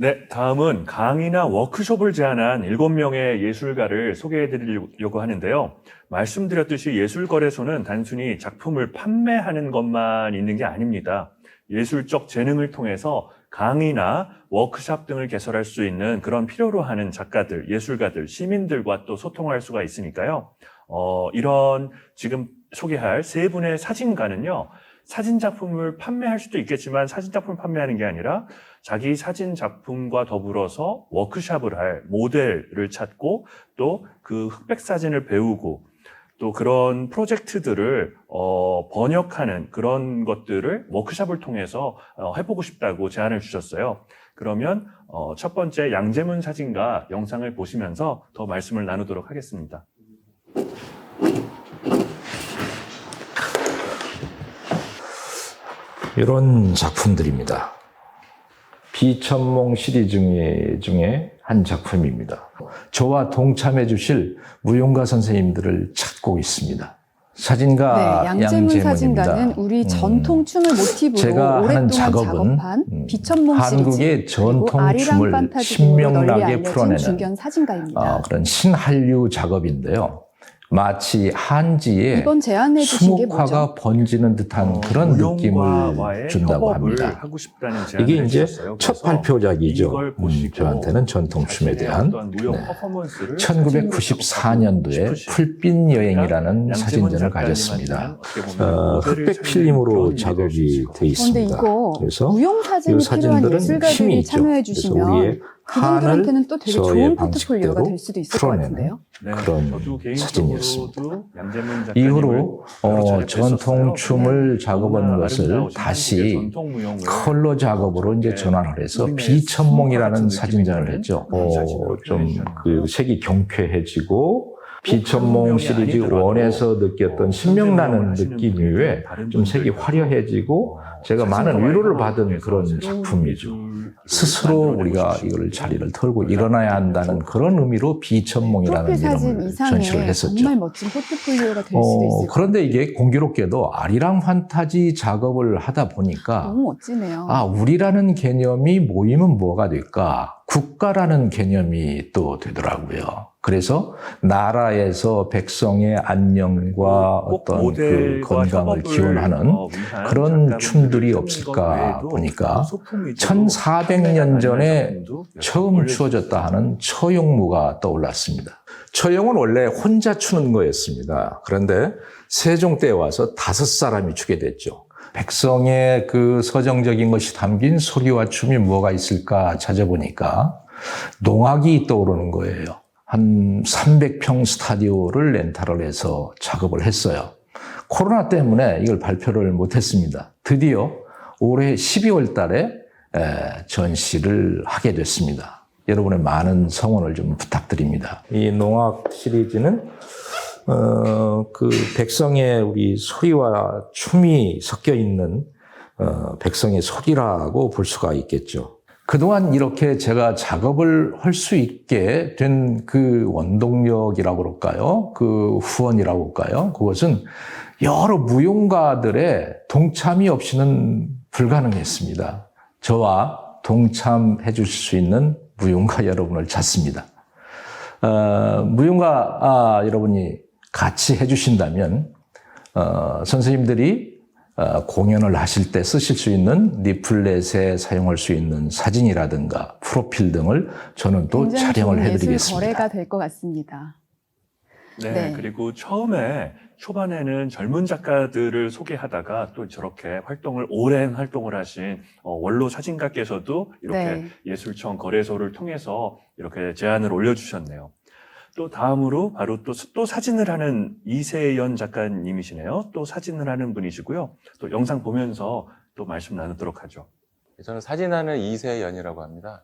네, 다음은 강의나 워크숍을 제안한 7명의 예술가를 소개해 드리려고 하는데요. 말씀드렸듯이 예술거래소는 단순히 작품을 판매하는 것만 있는 게 아닙니다. 예술적 재능을 통해서 강의나 워크숍 등을 개설할 수 있는 그런 필요로 하는 작가들, 예술가들, 시민들과 또 소통할 수가 있으니까요. 이런 지금 소개할 세 분의 사진가는요. 사진 작품을 판매할 수도 있겠지만 사진 작품을 판매하는 게 아니라 자기 사진 작품과 더불어서 워크숍을 할 모델을 찾고 또 그 흑백 사진을 배우고 또 그런 프로젝트들을 번역하는 그런 것들을 워크숍을 통해서 해보고 싶다고 제안을 주셨어요. 그러면 첫 번째 양재문 사진가 영상을 보시면서 더 말씀을 나누도록 하겠습니다. 이런 작품들입니다. 비천몽 시리즈 중에 한 작품입니다. 저와 동참해 주실 무용가 선생님들을 찾고 있습니다. 사진가 양재문 사진가는 우리 전통 춤을 모티브로 제가 하는 오랫동안 작업은 작업한 비천몽 한국의 시리즈 전통 춤을 신명나게 풀어내는 중견 사진가입니다. 그런 신한류 작업인데요. 마치 한지에 이번 제안해 주신 게 뭐죠? 수묵화가 번지는 듯한 그런 느낌을 준다고 합니다. 하고 싶다는 이게 이제 해주셨어요. 첫 발표작이죠. 이걸 보시고 저한테는 전통춤에 대한 무용 퍼포먼스를 1994년도에 풀빛 여행이라는 사진전을 가졌습니다. 흑백 필름으로 작업이 되어 있습니다. 그런데 이거 그래서 무용 사진이 이 필요한 사진들은 힘이 예술가들이 있죠. 참여해 그래서 주시면 우리의 그분들한테는 또 되게 저의 좋은 포트폴리오가 방식대로 될 수도 있을 것 풀어내는 같은데요. 그런 사진이었습니다. 이후로 이후로 전통 춤을 작업한 것을 다시 컬러 작업으로 이제 전환을 해서 비천몽이라는 사진전을 했죠. 좀 그 색이 경쾌해지고 비천몽 시리즈 1에서 느꼈던 신명나는 느낌 이외에 좀 색이 화려해지고 제가 많은 위로를 받은 그런 작품이죠. 스스로 우리가 이걸 자리를 털고 일어나야 한다는 그런 의미로 비천몽이라는 이름을 전시를 했었죠. 정말 멋진 포트폴리오가 될 수도 있을 것 그런데 이게 공교롭게도 아리랑 판타지 작업을 하다 보니까 너무 멋지네요. 우리라는 개념이 모이면 뭐가 될까? 국가라는 개념이 또 되더라고요. 그래서 나라에서 백성의 안녕과 어떤 그 건강을 기원하는 그런 춤들이 없을까 보니까 1400년 전에 처음 추어졌다 하는 처용무가 떠올랐습니다. 처용은 원래 혼자 추는 거였습니다. 그런데 세종 때에 와서 5사람이 추게 됐죠. 백성의 그 서정적인 것이 담긴 소리와 춤이 뭐가 있을까 찾아보니까 농악이 떠오르는 거예요. 한 300평 스타디오를 렌탈을 해서 작업을 했어요. 코로나 때문에 이걸 발표를 못했습니다. 드디어 올해 12월 달에 전시를 하게 됐습니다. 여러분의 많은 성원을 좀 부탁드립니다. 이 농악 시리즈는 그 백성의 우리 소리와 춤이 섞여 있는 백성의 소리라고 볼 수가 있겠죠. 그동안 이렇게 제가 작업을 할 수 있게 된 그 원동력이라고 그럴까요? 그 후원이라고 할까요? 그것은 여러 무용가들의 동참이 없이는 불가능했습니다. 저와 동참해 주실 수 있는 무용가 여러분을 찾습니다. 무용가 여러분이 같이 해주신다면 선생님들이 공연을 하실 때 쓰실 수 있는 리플렛에 사용할 수 있는 사진이라든가 프로필 등을 저는 또 촬영을 해드리겠습니다. 예술 거래가 될 것 같습니다. 네, 그리고 초반에는 젊은 작가들을 소개하다가 또 저렇게 오랜 활동을 하신 원로 사진가께서도 이렇게 예술청 거래소를 통해서 이렇게 제안을 올려주셨네요. 또 다음으로 바로 또 사진을 하는 이세연 작가님이시네요. 또 사진을 하는 분이시고요. 또 영상 보면서 또 말씀 나누도록 하죠. 저는 사진하는 이세연이라고 합니다.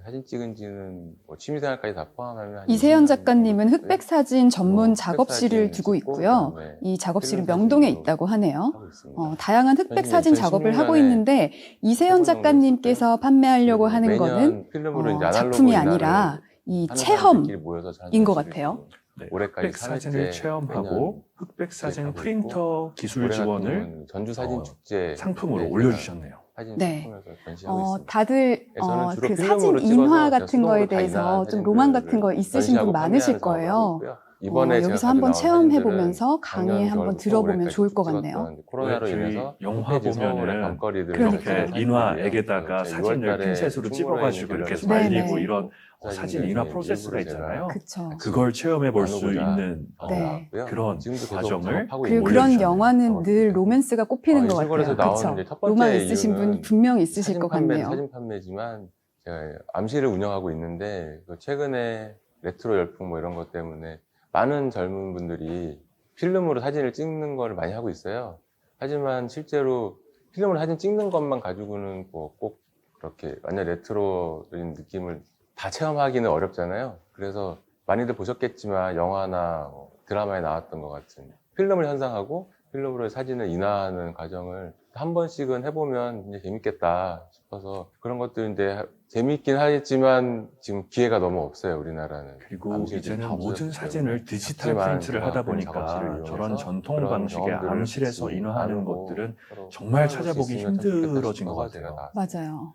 사진 찍은 지는 취미생활까지 다 포함하면 이세연 작가님은 흑백 사진 전문 작업실을 두고 있고요. 이 작업실은 명동에 있다고 하네요. 다양한 흑백 사진 작업을 하고 있는데 이세연 작가님께서 판매하려고 하는 거는 작품이 아니라 이 체험인 것 같아요. 흑백 사진을 체험하고 흑백 사진 프린터 기술 지원을 전주 사진 축제 상품으로 올려주셨네요. 사진 네. 작품에서 전시하고 있습니다. 다들 저는 주로 그 필름으로 사진 찍어서 인화 그냥 같은 수동으로 거에 다 대해서 인화한 좀 로망 같은 거 사진들을 있으신 분 전시하고 많으실 판매하는 작업을 하고 거예요. 있고요. 이번에 제가 여기서 가지고 한번 나온 체험해 사진들은 보면서 강의 작년 한번 겨울부터 들어보면 올해까지 좋을 것 찍었던 같네요. 코로나로 왜 저희 인해서 영화 홈페이지 서울의 보면은 밤거리들을 그러니까요. 이렇게 전시하는 인화액에다가 사진들이에요. 사진을 6월 달에 핀셋으로 찍어가지고 충무로에 이렇게 있는 네네. 말리고 이런 사진 사진들 인화 중에 프로세스가 일부를 제가 있잖아요. 그쵸. 그걸 체험해 볼 수 나누고자 있는 네. 나왔고요. 그런 지금도 계속 과정을 작업하고 그리고 있는 그런 올려주셨네요. 영화는 늘 로맨스가 꼽히는 것 예술거래에서 같아요. 나오는 그쵸? 이제 첫 번째 로망 있으신 분 이유는 분명히 있으실 사진 것 판매는 같네요. 사진 판매지만 제가 암시를 운영하고 있는데 최근에 레트로 열풍 뭐 이런 것 때문에 많은 젊은 분들이 필름으로 사진을 찍는 걸 많이 하고 있어요. 하지만 실제로 필름으로 사진 찍는 것만 가지고는 뭐 꼭 그렇게 완전 레트로적인 느낌을 다 체험하기는 어렵잖아요. 그래서 많이들 보셨겠지만 영화나 드라마에 나왔던 것 같은 필름을 현상하고 필름으로 사진을 인화하는 과정을 한 번씩은 해보면 이제 재밌겠다 싶어서 그런 것들인데 재밌긴 하겠지만 지금 기회가 너무 없어요, 우리나라는. 그리고 암실들이 이제는 다 모든 없어졌기 사진을 때문에. 디지털 작지만 프린트를 하다 제가 그런 보니까 작업실을 저런 이용해서 전통 그런 방식의 경험들을 암실에서 같이 인화하는 나누고 것들은 서로 정말 공유할 수 찾아보기 있으면 참 좋겠다 힘들어진 것 싶어서 제가 같아요. 나왔습니다. 맞아요.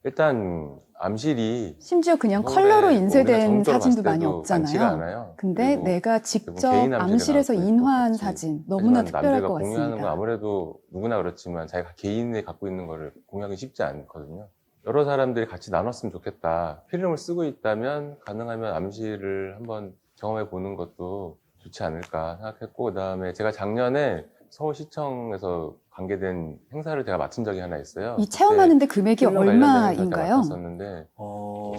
일단 암실이 심지어 그냥 서울에 컬러로 뭐 우리가 인쇄된 정도로 사진도 봤을 많이 때도 많지가 없잖아요. 않아요. 근데 그리고 내가 대부분 직접 개인 암실에 암실에서 나왔고 있고 인화한 같이. 사진 너무나 하지만 특별할 남들과 것 공유하는 건 같습니다. 아무래도 누구나 그렇지만 자기가 개인이 갖고 있는 거를 공유하기 쉽지 않거든요. 여러 사람들이 같이 나눴으면 좋겠다. 필름을 쓰고 있다면 가능하면 암실을 한번 경험해 보는 것도 좋지 않을까 생각했고, 그 다음에 제가 작년에 서울시청에서 관계된 행사를 제가 맡은 적이 하나 있어요. 이 체험하는데 금액이 필름 관련된 행사를 제가 얼마인가요? 맡았었는데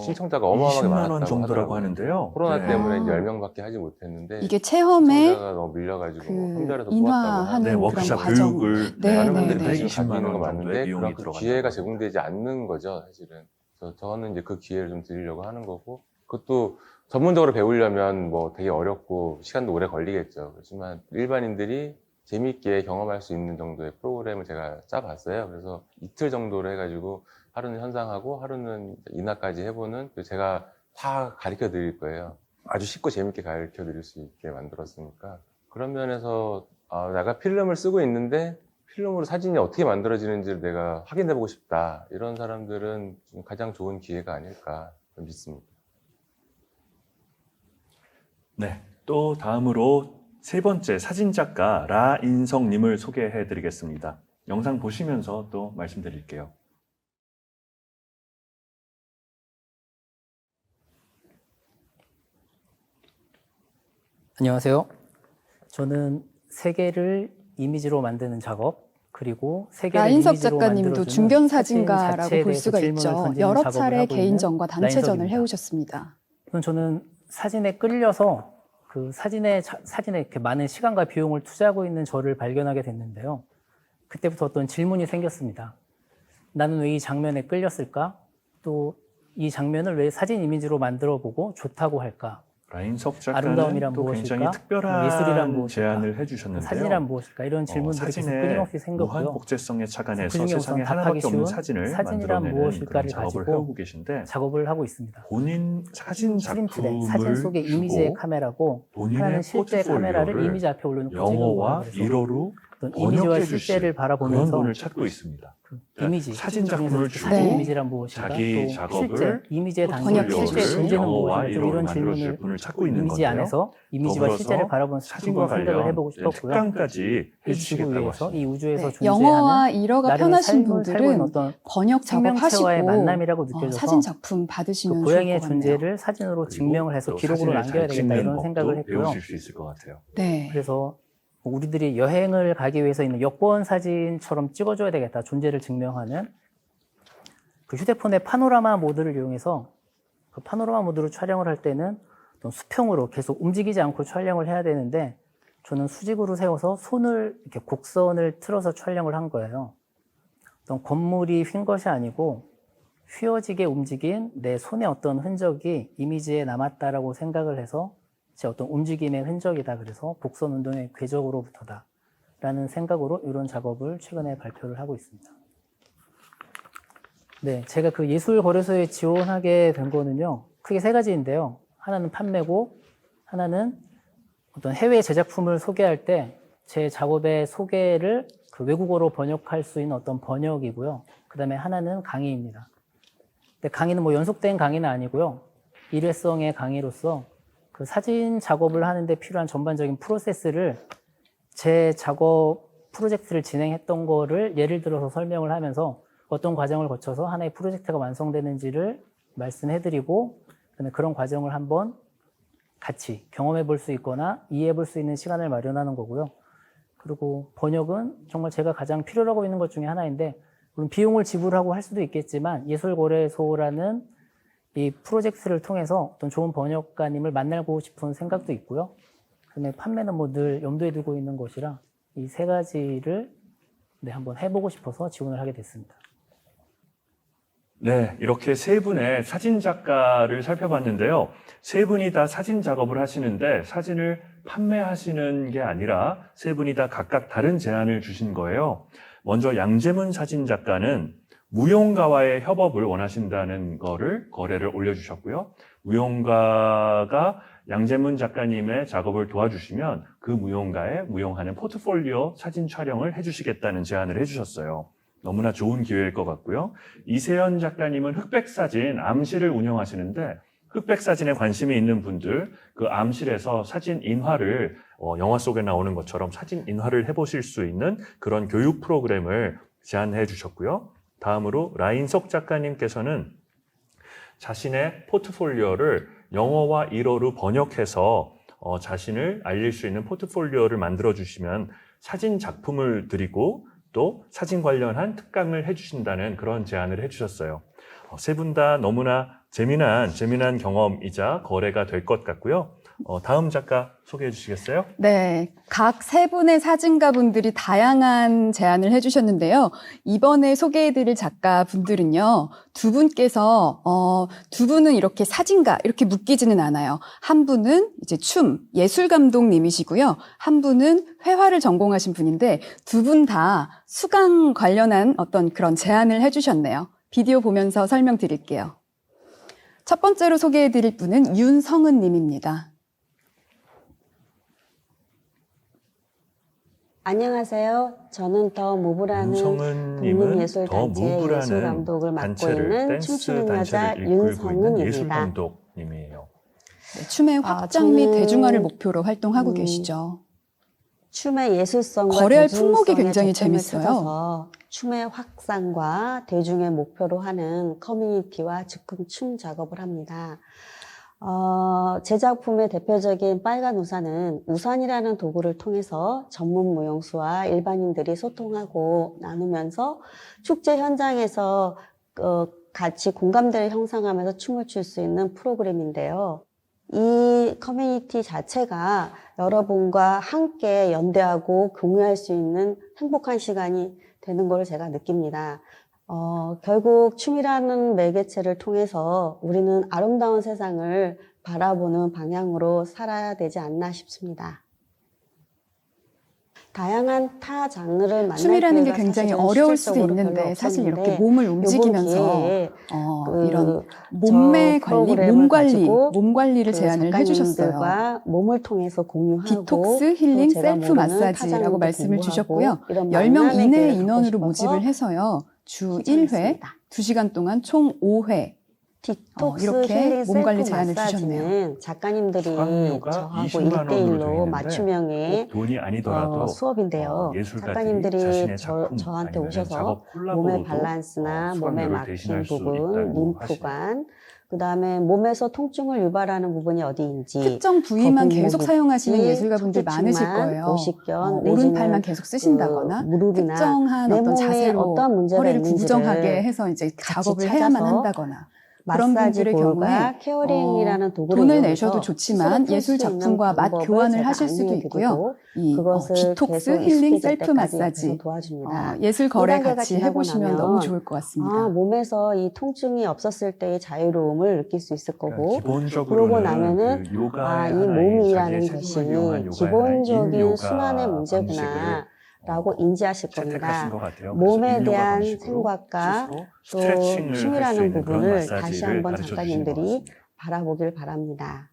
신청자가 20만 어마어마하게 원 많았다고 정도라고 하더라고요. 하는데요. 코로나 네. 때문에 이제 아. 10명밖에 하지 못했는데 이게 체험에 신청자가 너무 밀려가지고 그 한별에서 인화하는 네, 그런 워크숍 과정. 교육을 네, 많은 네, 분들이 네. 관심을 20만 가지고 있는 건 원 정도의 맞는데 비용이 그런 들어간다고 기회가 합니다. 제공되지 않는 거죠, 사실은. 그래서 저는 이제 그 기회를 좀 드리려고 하는 거고, 그것도 전문적으로 배우려면 뭐 되게 어렵고 시간도 오래 걸리겠죠. 그렇지만 일반인들이 재미있게 경험할 수 있는 정도의 프로그램을 제가 짜봤어요. 그래서 이틀 정도로 해가지고 하루는 현상하고 하루는 인화까지 해보는, 제가 다 가르쳐 드릴 거예요. 아주 쉽고 재밌게 가르쳐 드릴 수 있게 만들었으니까. 그런 면에서 내가 필름을 쓰고 있는데 필름으로 사진이 어떻게 만들어지는지를 내가 확인해보고 싶다. 이런 사람들은 지금 가장 좋은 기회가 아닐까 믿습니다. 네, 또 다음으로 세 번째 사진작가 라인성님을 소개해드리겠습니다. 영상 보시면서 또 말씀드릴게요. 안녕하세요. 저는 세계를 이미지로 만드는 작업, 그리고 세계를 라인석 이미지로 작가님도 만들어주는 중견 사진 사진가라고 자체에 볼 대해서 수가 질문을 있죠. 던지는 여러 작업을 차례 하고 있는 개인전과 단체전을 라인석입니다. 해오셨습니다. 우선 저는 사진에 끌려서 그 사진에 이렇게 많은 시간과 비용을 투자하고 있는 저를 발견하게 됐는데요. 그때부터 어떤 질문이 생겼습니다. 나는 왜 이 장면에 끌렸을까? 또 이 장면을 왜 사진 이미지로 만들어 보고 좋다고 할까? 라인석 작가는 아름다움이란 또 무엇일까? 굉장히 특별한 예술이란 무엇일까? 제안을 해주셨는데요. 사진이란 무엇일까? 이런 질문들이 계속 사진의 끊임없이 무한 생겼고요. 복제성에 착안해서 그중에 우선 세상에 답하기 하나밖에 없는 쉬운 사진을 사진이란 만들어내는 그런 무엇일까를 작업을 가지고 해오고 계신데 작업을 하고 있습니다. 본인 사진 프린트된 작품을 사진 속의 이미지의 주고 카메라고 본인의 하나는 실제 카메라를 포트폴리오를 이미지 앞에 올려놓고 영어와 찍은 거라고 일어로 어떤 이미지와 번역해 실제를 주실 바라보면서 그런 분을 찾고 있습니다. 이미지 사진 작품을 주고 네. 이미지란 무엇인가? 자기 또 작업을 실제 이미지에 담긴 번역해 실제 주실 존재는 영어와 무엇인가? 좀 일어로 이런 만들어줄 질문을 분을 찾고 있는 이미지 건데요. 안에서 이미지와 더불어서 실제를 바라보는 사진과 한번 생각을 관련 해보고 싶었고요. 특강까지 이 지구 해주시겠다고 위에서 하십니다. 이 우주에서 네, 존재하는 영어와 일어가 나름의 편하신 삶을 살고 있는 분들은 어떤 번역 생명체와의 작업하시고 만남이라고 느껴져서 사진 작품 그 받으시면 좋을 고양이의 것 같네요. 존재를 사진으로 그리고 증명을 해서 또 기록으로 사진을 남겨야 잘 되겠다 찍는 이런 법도 생각을 했고요. 배우실 수 있을 것 같아요. 네. 그래서 우리들이 여행을 가기 위해서 있는 여권 사진처럼 찍어줘야 되겠다. 존재를 증명하는 그 휴대폰의 파노라마 모드를 이용해서 그 파노라마 모드로 촬영을 할 때는 어떤 수평으로 계속 움직이지 않고 촬영을 해야 되는데 저는 수직으로 세워서 손을 이렇게 곡선을 틀어서 촬영을 한 거예요. 어떤 건물이 휜 것이 아니고 휘어지게 움직인 내 손의 어떤 흔적이 이미지에 남았다라고 생각을 해서 제 어떤 움직임의 흔적이다. 그래서 곡선 운동의 궤적으로부터다. 라는 생각으로 이런 작업을 최근에 발표를 하고 있습니다. 네, 제가 그 예술거래소에 지원하게 된 거는요, 크게 세 가지인데요. 하나는 판매고, 하나는 어떤 해외 제작품을 소개할 때 제 작업의 소개를 그 외국어로 번역할 수 있는 어떤 번역이고요. 그 다음에 하나는 강의입니다. 근데 강의는 뭐 연속된 강의는 아니고요. 일회성의 강의로서 그 사진 작업을 하는데 필요한 전반적인 프로세스를 제 작업 프로젝트를 진행했던 거를 예를 들어서 설명을 하면서 어떤 과정을 거쳐서 하나의 프로젝트가 완성되는지를 말씀해드리고 그런 과정을 한번 같이 경험해 볼 수 있거나 이해해 볼 수 있는 시간을 마련하는 거고요. 그리고 번역은 정말 제가 가장 필요로 하고 있는 것 중에 하나인데 물론 비용을 지불하고 할 수도 있겠지만 예술거래소라는 이 프로젝트를 통해서 어떤 좋은 번역가님을 만나고 싶은 생각도 있고요. 그다음에 판매는 뭐 늘 염두에 두고 있는 것이라 이 세 가지를 한번 해보고 싶어서 지원을 하게 됐습니다. 네, 이렇게 세 분의 사진 작가를 살펴봤는데요. 세 분이 다 사진 작업을 하시는데 사진을 판매하시는 게 아니라 세 분이 다 각각 다른 제안을 주신 거예요. 먼저 양재문 사진 작가는 무용가와의 협업을 원하신다는 거를 거래를 올려주셨고요. 무용가가 양재문 작가님의 작업을 도와주시면 그 무용가의 무용하는 포트폴리오 사진 촬영을 해주시겠다는 제안을 해주셨어요. 너무나 좋은 기회일 것 같고요. 이세연 작가님은 흑백사진 암실을 운영하시는데 흑백사진에 관심이 있는 분들 그 암실에서 사진 인화를 영화 속에 나오는 것처럼 사진 인화를 해보실 수 있는 그런 교육 프로그램을 제안해 주셨고요. 다음으로 라인석 작가님께서는 자신의 포트폴리오를 영어와 일어로 번역해서 자신을 알릴 수 있는 포트폴리오를 만들어 주시면 사진 작품을 드리고 또 사진 관련한 특강을 해주신다는 그런 제안을 해주셨어요. 세 분 다 너무나 재미난 경험이자 거래가 될 것 같고요. 다음 작가 소개해 주시겠어요? 네, 각 세 분의 사진가분들이 다양한 제안을 해주셨는데요. 이번에 소개해드릴 작가분들은요, 두 분께서 두 분은 이렇게 사진가 이렇게 묶이지는 않아요. 한 분은 이제 춤 예술감독님이시고요, 한 분은 회화를 전공하신 분인데 두 분 다 수강 관련한 어떤 그런 제안을 해주셨네요. 비디오 보면서 설명드릴게요. 첫 번째로 소개해드릴 분은 윤성은님입니다. 안녕하세요. 저는 더 무브라는 윤성은님은 독립예술단체 예술감독을 맡고 있는 춤추는 여자 윤성은입니다. 예술감독님이에요. 네, 춤의 확장 및 저는 대중화를 목표로 활동하고 계시죠. 춤의 예술성과 거래할 품목이 대중성의 굉장히 접점을 재밌어요. 찾아서 춤의 확산과 대중의 목표로 하는 커뮤니티와 즉흥 춤 작업을 합니다. 제 작품의 대표적인 빨간 우산은 우산이라는 도구를 통해서 전문 무용수와 일반인들이 소통하고 나누면서 축제 현장에서 같이 공감대를 형성하면서 춤을 출 수 있는 프로그램인데요. 이 커뮤니티 자체가 여러분과 함께 연대하고 공유할 수 있는 행복한 시간이 되는 걸 제가 느낍니다. 결국 춤이라는 매개체를 통해서 우리는 아름다운 세상을 바라보는 방향으로 살아야 되지 않나 싶습니다. 다양한 타 장르를 만날 춤이라는 게 기회가 굉장히 사실은 어려울 수도 실질적으로 있는데 별로 사실 이렇게 없었는데 몸을 이번 움직이면서 기회에 이런 몸매 관리, 몸 관리를 제안을 해주셨어요. 작가님들과 몸을 통해서 공유하고 디톡스, 힐링, 또 제가 셀프 모르는 마사지라고 타장도 말씀을 공부하고 주셨고요. 이런 10명 만남의 이내의 기회를 인원으로 갖고 모집을 싶어서 해서요. 주 1회, 신청했습니다. 2시간 동안 총 5회 디톡스 이렇게 힐링 몸 관리 셀프 제안을 마사지는 주셨네요. 작가님들이 수강료가 저하고 20만 원으로 1대1로 되어 맞춤형의 꼭 돈이 아니더라도 수업인데요. 예술가들이 작가님들이 자신의 작품 저한테 아니면은 오셔서 작업 몸의 콜라보로도 밸런스나 몸에 수강료를 막힌 대신할 수 부분, 있다고 림프관, 그 다음에 몸에서 통증을 유발하는 부분이 어디인지 특정 부위만 계속 거북목인지, 사용하시는 예술가분들 많으실 척추측만, 거예요. 오십견, 오른팔만 내지는 계속 쓰신다거나 무릎이나 특정한 내 어떤 몸에 자세로 어떠한 문제가 허리를 있는지를 구부정하게 해서 이제 같이 작업을 해야만 찾아서 한다거나 그런 마사지 분들의 볼과 경우에 케어링이라는 도구를 돈을 이용해서 내셔도 좋지만 스스로 예술 풀 수 있는 작품과 맛 방법을 교환을 제가 하실 수도 있고요. 안내해드리고 이 그것을 디톡스, 계속 힐링, 익숙해질 셀프 때까지 마사지 계속 도와줍니다. 예술 거래 1단계가 같이 지나고 해보시면 나면 너무 좋을 것 같습니다. 몸에서 이 통증이 없었을 때의 자유로움을 느낄 수 있을 거고 기본적으로는 그러고 나면은 그 요가의 이 하나의 몸이라는 자기의 것이 세부를 이용한 요가의 기본적인 하나의 순환의 인요가 문제구나 라고 방식을 인지하실 채택하신 겁니다. 것 같아요. 몸에 그래서 인요가 대한 방식으로 생각과 스스로 또 스트레칭을 할수 춤이라는 있는 그런 부분을 마사지를 다시 한번 가르쳐 주신 것 작가님들이 같습니다. 바라보길 바랍니다.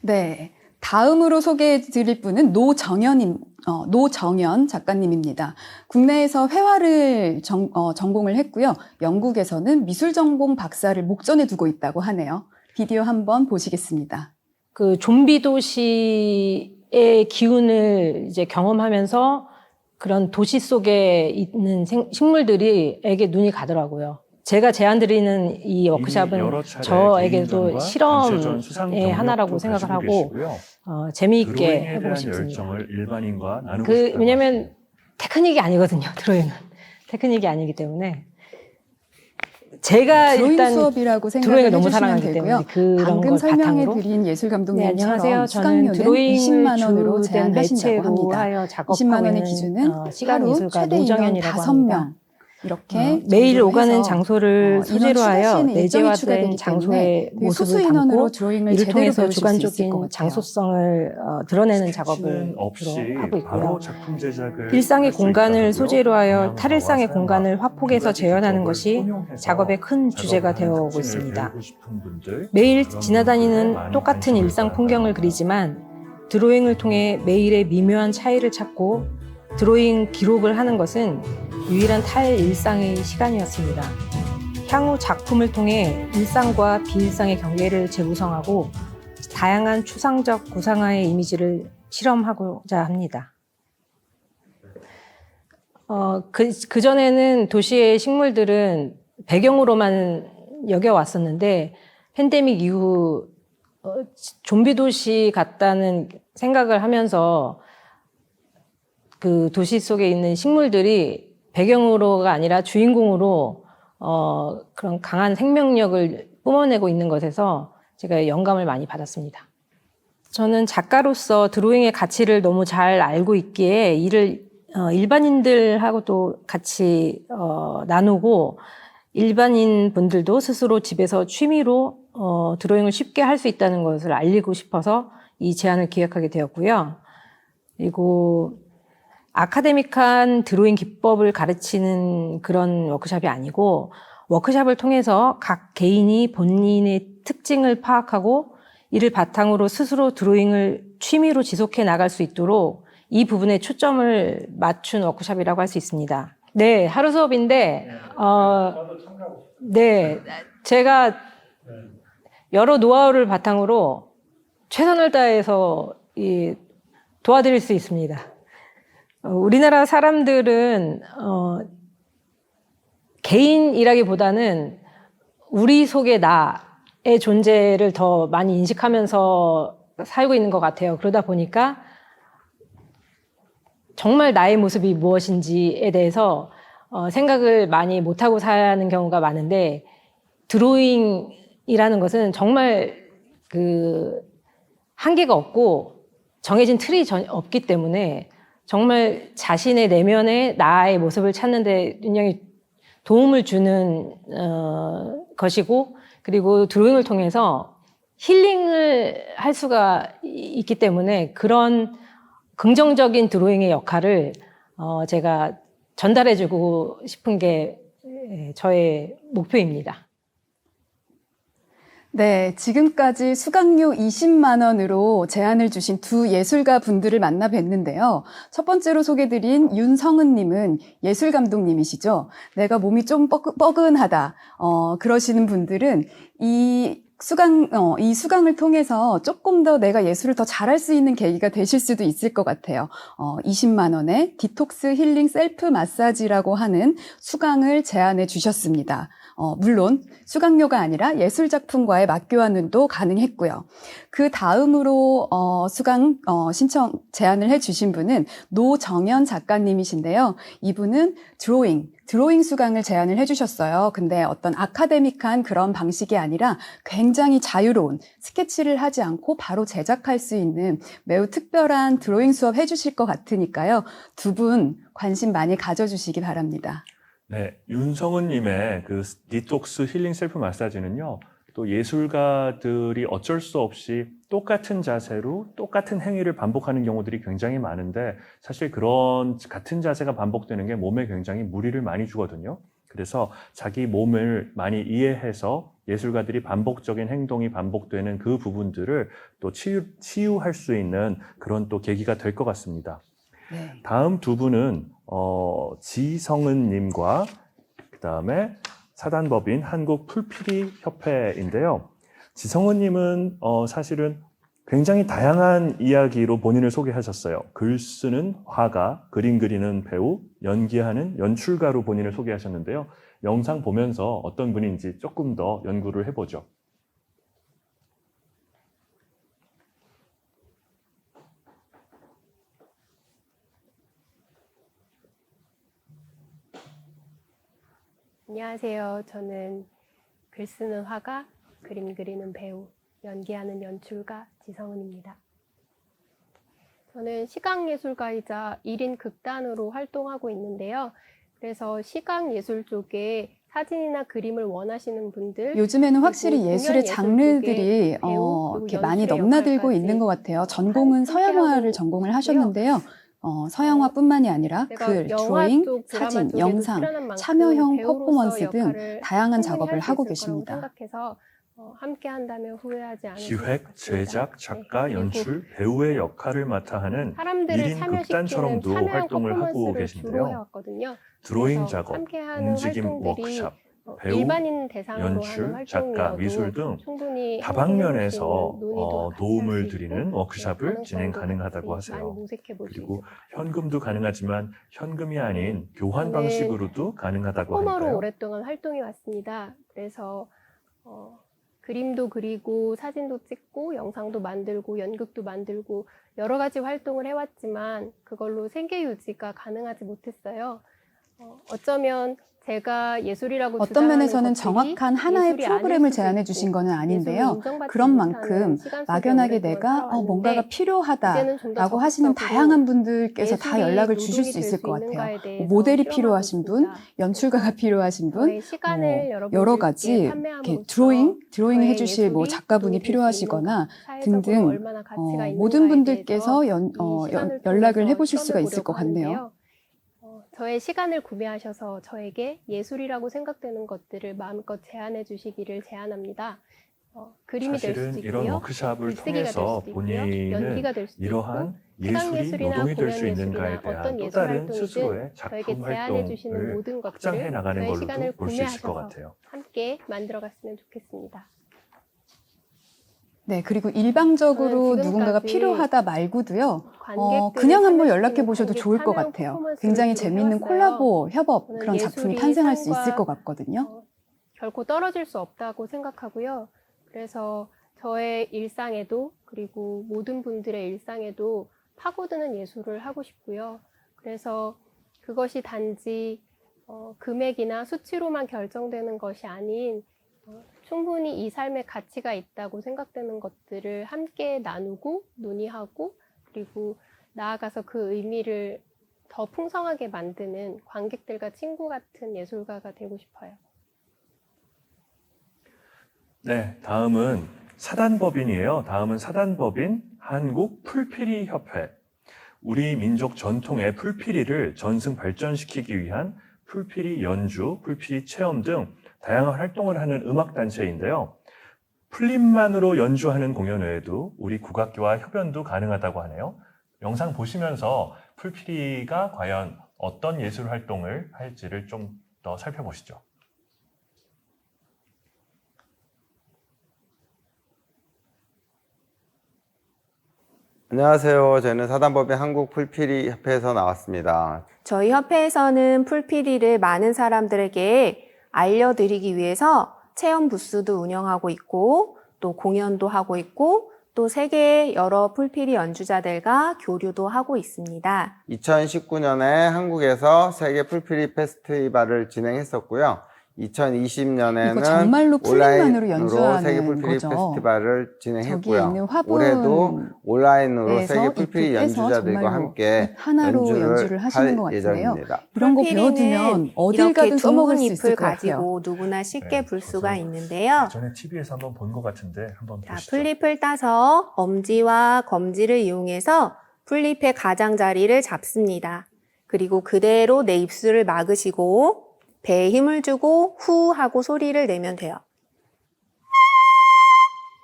네. 다음으로 소개해드릴 분은 노정연 작가님입니다. 국내에서 회화를 전공을 했고요. 영국에서는 미술 전공 박사를 목전에 두고 있다고 하네요. 비디오 한번 보시겠습니다. 그 좀비 도시의 기운을 이제 경험하면서 그런 도시 속에 있는 식물들이에게 눈이 가더라고요. 제가 제안드리는 이 워크숍은 저에게도 실험의 하나라고 생각을 하고 재미있게 해보고 싶습니다. 왜냐하면 테크닉이 아니거든요. 드로잉은 테크닉이 아니기 때문에 제가 드로잉 일단 수업이라고 드로잉을 생각을 너무 해주시면 사랑하기 되고요. 때문에 그런 방금 걸 설명해드린 예술 네, 감독님처럼 안녕하세요. 저는 수강료는 드로잉을 20만 원으로 주된 제한하신다고 매체로 합니다. 하여 20만 원의 작업하는 기준은 시간 하루 예술가 최대 인원 노정연이라고 합니다. 5명 이렇게 매일 정도로 오가는 해서 장소를 소재로 하여 내재화된 장소의 소수 모습을 인원으로 담고 드로잉을 이를 제대로 통해서 배우실 수 있을 것 주관적인 같아요. 장소성을 드러내는 작업을 없이 주로 하고 바로 있고요. 작품 제작을 일상의 할수 공간을 있다고요? 소재로 하여 동양화와 탈일상의 서양화 공간을 화폭에서 두 가지 재현하는 기법을 것이 혼용해서 작업의 큰 주제가 작업하는 되어 오고 특징을 있습니다. 배우고 싶은 분들, 매일 그런 분들의 지나다니는 많은 똑같은 관심을 일상 받아야 풍경을 합니다. 그리지만 드로잉을 통해 매일의 미묘한 차이를 찾고 드로잉 기록을 하는 것은 유일한 탈일상의 시간이었습니다. 향후 작품을 통해 일상과 비일상의 경계를 재구성하고 다양한 추상적 구상화의 이미지를 실험하고자 합니다. 그전에는 도시의 식물들은 배경으로만 여겨왔었는데 팬데믹 이후 좀비 도시 같다는 생각을 하면서 그 도시 속에 있는 식물들이 배경으로가 아니라 주인공으로 그런 강한 생명력을 뿜어내고 있는 것에서 제가 영감을 많이 받았습니다. 저는 작가로서 드로잉의 가치를 너무 잘 알고 있기에 이를 일반인들하고도 같이 나누고 일반인 분들도 스스로 집에서 취미로 드로잉을 쉽게 할 수 있다는 것을 알리고 싶어서 이 제안을 기획하게 되었고요. 그리고 아카데믹한 드로잉 기법을 가르치는 그런 워크숍이 아니고 워크숍을 통해서 각 개인이 본인의 특징을 파악하고 이를 바탕으로 스스로 드로잉을 취미로 지속해 나갈 수 있도록 이 부분에 초점을 맞춘 워크숍이라고 할 수 있습니다. 네, 하루 수업인데 네, 제가 여러 노하우를 바탕으로 최선을 다해서 도와드릴 수 있습니다. 우리나라 사람들은 개인이라기보다는 우리 속의 나의 존재를 더 많이 인식하면서 살고 있는 것 같아요. 그러다 보니까 정말 나의 모습이 무엇인지에 대해서 생각을 많이 못하고 사는 경우가 많은데 드로잉이라는 것은 정말 그 한계가 없고 정해진 틀이 없기 때문에 정말 자신의 내면의 나의 모습을 찾는 데 굉장히 도움을 주는 것이고 그리고 드로잉을 통해서 힐링을 할 수가 있기 때문에 그런 긍정적인 드로잉의 역할을 제가 전달해주고 싶은 게 저의 목표입니다. 네, 지금까지 수강료 20만 원으로 제안을 주신 두 예술가 분들을 만나 뵀는데요. 첫 번째로 소개드린 윤성은님은 예술 감독님이시죠. 내가 몸이 좀 뻐근하다, 그러시는 분들은 이 수강을 통해서 조금 더 내가 예술을 더 잘할 수 있는 계기가 되실 수도 있을 것 같아요. 20만 원에 디톡스 힐링 셀프 마사지라고 하는 수강을 제안해 주셨습니다. 물론 수강료가 아니라 예술작품과의 맞교환도 가능했고요. 그 다음으로 수강 신청 제안을 해주신 분은 노정연 작가님이신데요. 이분은 드로잉 수강을 제안을 해주셨어요. 근데 어떤 아카데믹한 그런 방식이 아니라 굉장히 자유로운 스케치를 하지 않고 바로 제작할 수 있는 매우 특별한 드로잉 수업 해주실 것 같으니까요. 두 분 관심 많이 가져주시기 바랍니다. 네, 윤성은님의 그 디톡스 힐링 셀프 마사지는요, 또 예술가들이 어쩔 수 없이 똑같은 자세로 똑같은 행위를 반복하는 경우들이 굉장히 많은데 사실 그런 같은 자세가 반복되는 게 몸에 굉장히 무리를 많이 주거든요. 그래서 자기 몸을 많이 이해해서 예술가들이 반복적인 행동이 반복되는 그 부분들을 또 치유할 수 있는 그런 또 계기가 될 것 같습니다. 네. 다음 두 분은 지성은님과 그 다음에 사단법인 한국풀피리협회인데요. 지성은님은 사실은 굉장히 다양한 이야기로 본인을 소개하셨어요. 글 쓰는 화가, 그림 그리는 배우, 연기하는 연출가로 본인을 소개하셨는데요. 영상 보면서 어떤 분인지 조금 더 연구를 해보죠. 안녕하세요. 저는 글 쓰는 화가, 그림 그리는 배우, 연기하는 연출가 지성은입니다. 저는 시각예술가이자 1인 극단으로 활동하고 있는데요. 그래서 시각예술 쪽에 사진이나 그림을 원하시는 분들, 요즘에는 확실히 그리고 예술의 공연 장르들이 예술 쪽에 배우, 이렇게 그리고 많이 연출의 넘나들고 역할까지 있는 것 같아요. 전공은 함께하고 서양화를 전공을 하셨는데요. 서양화뿐만이 아니라 제가 글, 영화 드로잉, 쪽, 드라마 사진, 쪽에도 영상, 출연한 만큼 참여형 배우로서 퍼포먼스 등 역할을 다양한 충분히 작업을 할수 하고 있을 계십니다. 거라고 생각해서 함께 한다면 후회하지 않을 것 기획, 같습니다. 제작, 작가, 네, 연출, 배우의 역할을 맡아 하는 사람들을 1인 참여시키는 극단처럼도 참여형 활동을 하고 퍼포먼스를 주로 계신데요. 해왔거든요. 드로잉 그래서 작업, 함께하는 움직임 활동들이 워크샵, 배우, 일반인 대상으로 연출, 하는 작가, 활동이어도 미술 등 충분히 다방면에서 함께 해볼 수 있는 논의도 같이 도움을 할수 있고, 드리는 워크샵을 진행 가능하다고 많이 하세요. 모색해 볼 수 있을 그리고 것 같아요. 현금도 가능하지만 현금이 아닌 교환 저는 방식으로도 가능하다고 퍼포머로 하니까요. 오랫동안 활동해 왔습니다. 그래서 그림도 그리고 사진도 찍고 영상도 만들고 연극도 만들고 여러 가지 활동을 해왔지만 그걸로 생계 유지가 가능하지 못했어요. 어쩌면 제가 예술이라고 어떤 주장하는 면에서는 것들이 정확한 하나의 예술이 아닐 프로그램을 수도 제안해 있고, 주신 거는 예술로 아닌데요. 인정받지 그런 못하는 만큼 시간 속에 막연하게 오랫동안 내가 살아왔는데 뭔가가 이제는 좀더 필요하다라고 하시는 적극적으로 다양한 분들께서 다 예술이 연락을 주실 노동이 수 될 있을 수 것 같아요. 있는가에 대해서 모델이 실험하고 필요하신 분, 있습니다. 연출가가 필요하신 분, 저의 시간을 여러분들께 여러 가지 이렇게 판매함으로써 드로잉 저의 해주실 뭐 예술이 작가분이 도움이 될수 필요하시거나 있는가, 사회적으로 등등 얼마나 가치가 모든 있는가에 분들께서 대해서 이 시간을 연락을 통해서 해보실 수가 있을 것 실험해 보려고 같네요. 하는데요. 저의 시간을 구매하셔서 저에게 예술이라고 생각되는 것들을 마음껏 제안해 주시기를 제안합니다. 그림이 될 사실은 수도 이런 있고요. 워크샵을 글쓰기가 될 통해서 수도 있고요. 본인은 연기가 될 수도 이러한 있고 예술이 시각예술이나 노동이 될 수 공연 있는가에 예술이나 대한 어떤 또 예술 다른 활동이든 스스로의 저에게 작품 제안해 주시는 활동을 모든 확장해 것들을 나가는 저의 걸로도 시간을 볼 수 있을 것 구매하셔서 같아요. 함께 만들어갔으면 좋겠습니다. 네, 그리고 일방적으로 저는 누군가가 지금까지 필요하다 말고도요. 관객들을 그냥 한번 참여시키는 연락해 보셔도 관객 좋을 것 참여형 같아요. 퍼포먼스를 굉장히 주로 재미있는 해왔어요. 콜라보, 협업 저는 그런 작품이 예술이 탄생할 수 있을 삶과 것 같거든요. 결코 떨어질 수 없다고 생각하고요. 그래서 저의 일상에도 그리고 모든 분들의 일상에도 파고드는 예술을 하고 싶고요. 그래서 그것이 단지 금액이나 수치로만 결정되는 것이 아닌 충분히 이 삶에 가치가 있다고 생각되는 것들을 함께 나누고 논의하고 그리고 나아가서 그 의미를 더 풍성하게 만드는 관객들과 친구 같은 예술가가 되고 싶어요. 네, 다음은 사단법인이에요. 다음은 사단법인 한국풀피리협회. 우리 민족 전통의 풀피리를 전승 발전시키기 위한 풀피리 연주, 풀피리 체험 등 다양한 활동을 하는 음악단체인데요. 풀립만으로 연주하는 공연 외에도 우리 국악기와 협연도 가능하다고 하네요. 영상 보시면서 풀피리가 과연 어떤 예술 활동을 할지를 좀 더 살펴보시죠. 안녕하세요. 저는 사단법인 한국풀피리협회에서 나왔습니다. 저희 협회에서는 풀피리를 많은 사람들에게 알려드리기 위해서 체험 부스도 운영하고 있고 또 공연도 하고 있고 또 세계의 여러 풀피리 연주자들과 교류도 하고 있습니다. 2019년에 한국에서 세계 풀피리 페스티벌을 진행했었고요. 이거 2020년에는 정말로 풀립만으로 연주하는 세계 풀피리 거죠. 페스티벌을 저기에 진행했고요. 있는 화분 올해도 온라인으로 세계 에서 풀피리 잎을 떼서 연주자들과 정말로 함께 잎 하나로 연주를 하시는 것 할 같은데요. 예정입니다. 이런 거 풀피리는 배워두면 어딜 이렇게 가든 써먹을 둥근 수 있을 잎을 것 같아요. 가지고 누구나 쉽게 네, 불 수가 저도 있는데요. 전에 TV에서 한번 본 것 같은데 한번 자, 보시죠. 풀잎을 따서 엄지와 검지를 이용해서 풀잎의 가장자리를 잡습니다. 그리고 그대로 내 입술을 막으시고 배에 힘을 주고 후 하고 소리를 내면 돼요.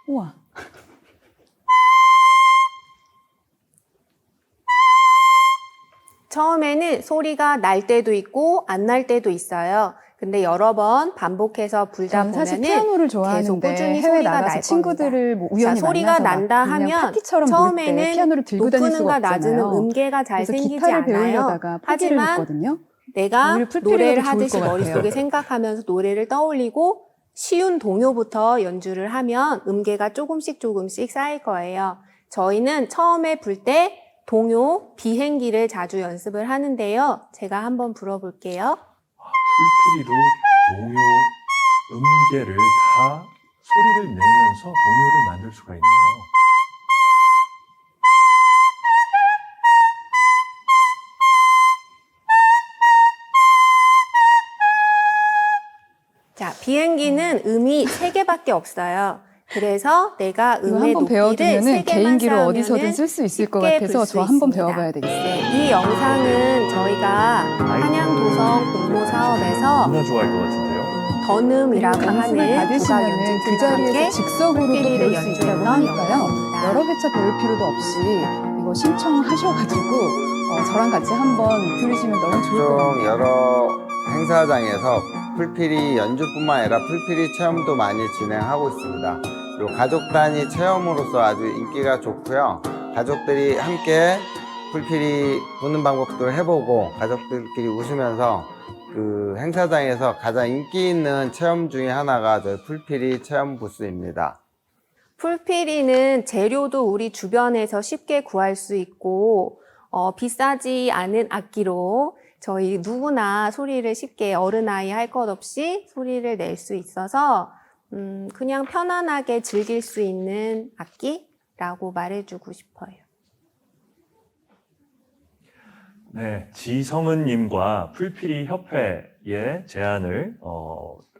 우와. 처음에는 소리가 날 때도 있고 안 날 때도 있어요. 근데 여러 번 반복해서 불다 저는 사실 보면은 피아노를 계속 좋아하는데 꾸준히 해외 소리가 나가서 날 친구들을 뭐 우연히 자, 소리가 만나서 막 난다 그냥 하면 파티처럼 부를 때 처음에는 피아노를 들고 다닐 수가 높은음과 낮은음 없잖아요. 음계가 잘 그래서 생기지 기타를 않아요. 배우려다가 포기를 하지만 했거든요. 내가 오히려 풀피리가 노래를 더 좋을 하듯이 것 같아요. 머릿속에 생각하면서 노래를 떠올리고 쉬운 동요부터 연주를 하면 음계가 조금씩 쌓일 거예요. 저희는 처음에 불 때 동요, 비행기를 자주 연습을 하는데요. 제가 한번 불어볼게요. 풀피리로 동요, 음계를 다 소리를 내면서 동요를 만들 수가 있네요. 자, 비행기는 음이 3개밖에 없어요. 그래서 내가 이거 음의 한번 높이를 배워두면은 3개만 개인기로 쌓으면은 어디서든 쓸 수 있을 것 쉽게 같아서 불 수 저 한번 있습니다. 배워봐야 되겠어요. 네, 이 영상은 저희가 한양도성 공모 사업에서 너무나 좋아할 것 같은데요. 던음이라고 강습을 하는 국악 받으시면은 그 연주팀과 자리에서 함께 즉석으로 또 풀피리를 배울 수 있다고 연주했던 하니까요. 영상입니다. 여러 회차 배울 필요도 없이 이거 신청하셔가지고 저랑 같이 한번 들으시면 너무 좋을 것 각종 같아요. 여러 행사장에서 풀피리 연주뿐만 아니라 풀피리 체험도 많이 진행하고 있습니다. 그리고 가족 단위 체험으로서 아주 인기가 좋고요. 가족들이 함께 풀피리 부는 방법도 해보고 가족들끼리 웃으면서 그 행사장에서 가장 인기 있는 체험 중에 하나가 저희 풀피리 체험 부스입니다. 풀피리는 재료도 우리 주변에서 쉽게 구할 수 있고 비싸지 않은 악기로 저희 누구나 소리를 쉽게 어른아이 할 것 없이 소리를 낼 수 있어서 그냥 편안하게 즐길 수 있는 악기라고 말해주고 싶어요. 네, 지성은님과 풀피리 협회의 제안을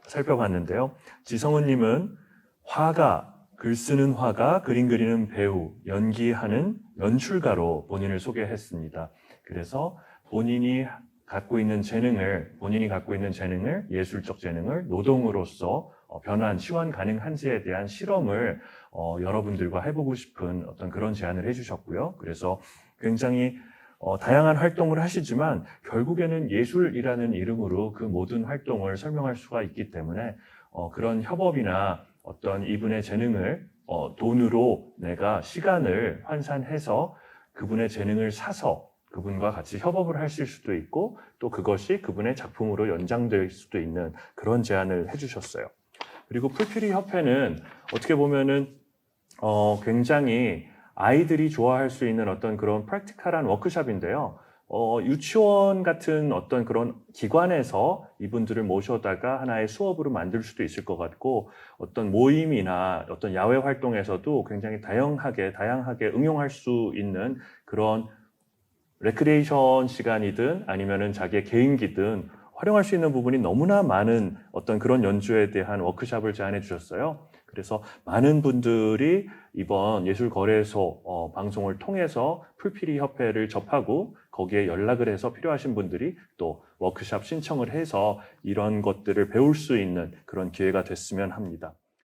살펴봤는데요. 지성은님은 화가, 글 쓰는 화가, 그림 그리는 배우, 연기하는 연출가로 본인을 소개했습니다. 그래서 본인이 갖고 있는 재능을, 예술적 재능을 노동으로서 시환 가능한지에 대한 실험을 여러분들과 해보고 싶은 어떤 그런 제안을 해주셨고요. 그래서 굉장히 다양한 활동을 하시지만 결국에는 예술이라는 이름으로 그 모든 활동을 설명할 수가 있기 때문에 그런 협업이나 어떤 이분의 재능을 돈으로 내가 시간을 환산해서 그분의 재능을 사서 그분과 같이 협업을 하실 수도 있고 또 그것이 그분의 작품으로 연장될 수도 있는 그런 제안을 해주셨어요. 그리고 풀피리 협회는 어떻게 보면은 굉장히 아이들이 좋아할 수 있는 어떤 그런 프랙티컬한 워크숍인데요. 유치원 같은 어떤 그런 기관에서 이분들을 모셔다가 하나의 수업으로 만들 수도 있을 것 같고 어떤 모임이나 어떤 야외 활동에서도 굉장히 다양하게 응용할 수 있는 그런 레크레이션 시간이든 아니면은 자기의 개인기든 활용할 수 있는 부분이 너무나 많은 어떤 그런 연주에 대한 워크숍을 제안해 주셨어요. 그래서 많은 분들이 이번 예술거래소 방송을 통해서 풀피리 협회를 접하고 거기에 연락을 해서 필요하신 분들이 또 워크숍 신청을 해서 이런 것들을 배울 수 있는 그런 기회가 됐으면 합니다.